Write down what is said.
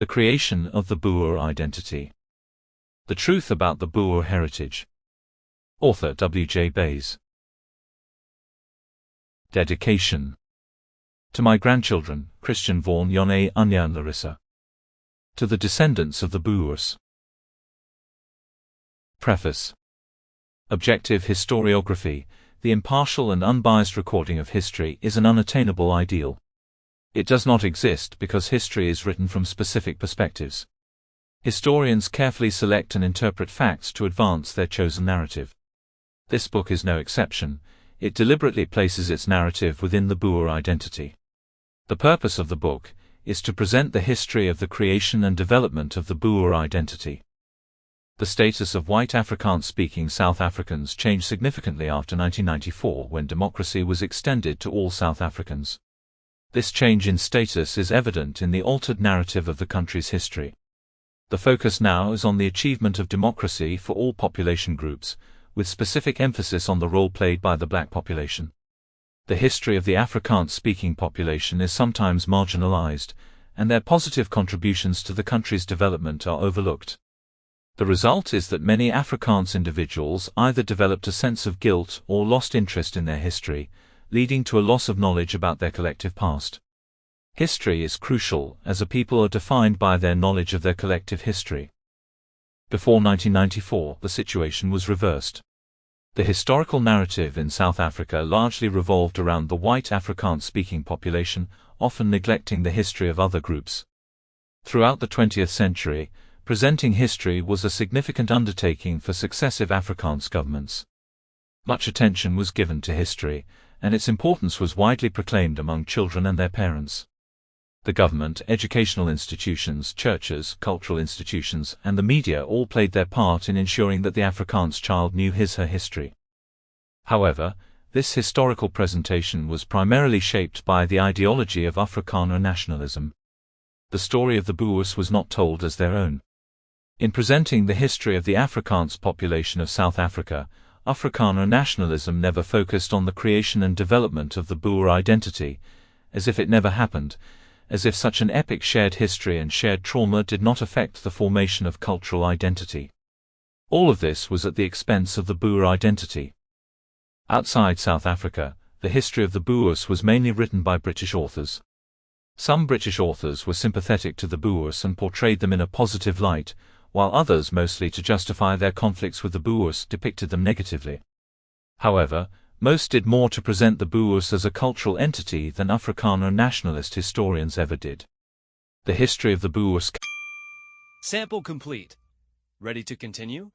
The creation of the Boer identity. The truth about the Boer heritage. Author W. J. Bays. Dedication. To my grandchildren, Christian Vaughan, Yone, Anya and Larissa. To the descendants of the Boers. Preface. Objective historiography, the impartial and unbiased recording of history, is an unattainable ideal. It does not exist because history is written from specific perspectives. Historians carefully select and interpret facts to advance their chosen narrative. This book is no exception. It deliberately places its narrative within the Boer identity. The purpose of the book is to present the history of the creation and development of the Boer identity. The status of white Afrikaans-speaking South Africans changed significantly after 1994 when democracy was extended to all South Africans. This change in status is evident in the altered narrative of the country's history. The focus now is on the achievement of democracy for all population groups, with specific emphasis on the role played by the black population. The history of the Afrikaans-speaking population is sometimes marginalized, and their positive contributions to the country's development are overlooked. The result is that many Afrikaans individuals either developed a sense of guilt or lost interest in their history, leading to a loss of knowledge about their collective past. History is crucial, as a people are defined by their knowledge of their collective history. Before 1994, the situation was reversed. The historical narrative in South Africa largely revolved around the white Afrikaans-speaking population, often neglecting the history of other groups. Throughout the 20th century, presenting history was a significant undertaking for successive Afrikaans governments. Much attention was given to history, and its importance was widely proclaimed among children and their parents. The government, educational institutions, churches, cultural institutions, and the media all played their part in ensuring that the Afrikaans child knew his/her history. However, this historical presentation was primarily shaped by the ideology of Afrikaner nationalism. The story of the Boers was not told as their own. In presenting the history of the Afrikaans population of South Africa, Afrikaner nationalism never focused on the creation and development of the Boer identity, as if it never happened, as if such an epic shared history and shared trauma did not affect the formation of cultural identity. All of this was at the expense of the Boer identity. Outside South Africa, the history of the Boers was mainly written by British authors. Some British authors were sympathetic to the Boers and portrayed them in a positive light, while others, mostly to justify their conflicts with the Boers, depicted them negatively. However, most did more to present the Boers as a cultural entity than Afrikaner nationalist historians ever did. The history of the Boers. Sample complete. Ready to continue?